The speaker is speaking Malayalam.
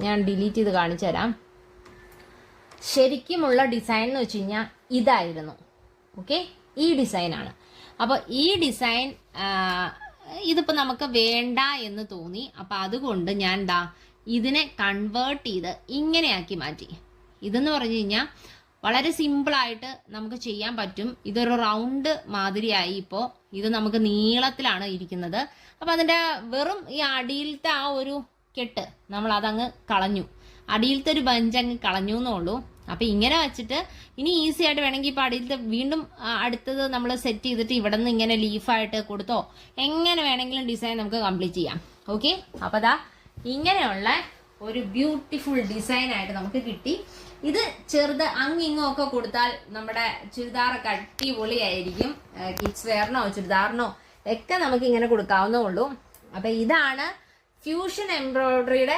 ഞാൻ ഡിലീറ്റ് ചെയ്ത് കാണിച്ചു തരാം. ശരിക്കുമുള്ള ഡിസൈൻ എന്ന് വെച്ച് കഴിഞ്ഞാൽ ഇതായിരുന്നു. ഓക്കെ, ഈ ഡിസൈനാണ്. അപ്പോൾ ഈ ഡിസൈൻ ഇതിപ്പോൾ നമുക്ക് വേണ്ട എന്ന് തോന്നി. അപ്പോൾ അതുകൊണ്ട് ഞാൻ ഇതിനെ കൺവേർട്ട് ചെയ്ത് ഇങ്ങനെയാക്കി മാറ്റി. ഇതെന്ന് പറഞ്ഞു കഴിഞ്ഞാൽ വളരെ സിമ്പിളായിട്ട് നമുക്ക് ചെയ്യാൻ പറ്റും. ഇതൊരു റൗണ്ട് മാതിരിയായി. ഇപ്പോൾ ഇത് നമുക്ക് നീളത്തിലാണ് ഇരിക്കുന്നത്. അപ്പോൾ അതിൻ്റെ വെറും ഈ അടിയിലത്തെ ആ ഒരു കെട്ട് നമ്മൾ അതങ്ങ് കളഞ്ഞു. അടിയിലത്തെ ഒരു ബഞ്ച് അങ്ങ് കളഞ്ഞു എന്നുള്ളൂ. അപ്പോൾ ഇങ്ങനെ വെച്ചിട്ട് ഇനി ഈസി ആയിട്ട് വേണമെങ്കിൽ ഇപ്പോൾ അടിയിലത്തെ വീണ്ടും അടുത്തത് നമ്മൾ സെറ്റ് ചെയ്തിട്ട് ഇവിടെ നിന്ന് ഇങ്ങനെ ലീഫായിട്ട് കൊടുത്തോ എങ്ങനെ വേണമെങ്കിലും ഡിസൈൻ നമുക്ക് കംപ്ലീറ്റ് ചെയ്യാം. ഓക്കെ, അപ്പോൾ ഇങ്ങനെയുള്ള ഒരു ബ്യൂട്ടിഫുൾ ഡിസൈനായിട്ട് നമുക്ക് കിട്ടി. ഇത് ചെറുത് അങ്ങിങ്ങോ ഒക്കെ കൊടുത്താൽ നമ്മുടെ ചുരിദാറൊക്കെ അടിപൊളിയായിരിക്കും. കിഡ്സ് വെയറിനോ ചുരിദാറിനോ ഒക്കെ നമുക്ക് ഇങ്ങനെ കൊടുക്കാവുന്നേ ഉള്ളൂ. അപ്പം ഇതാണ് ഫ്യൂഷൻ എംബ്രോയിഡറിയുടെ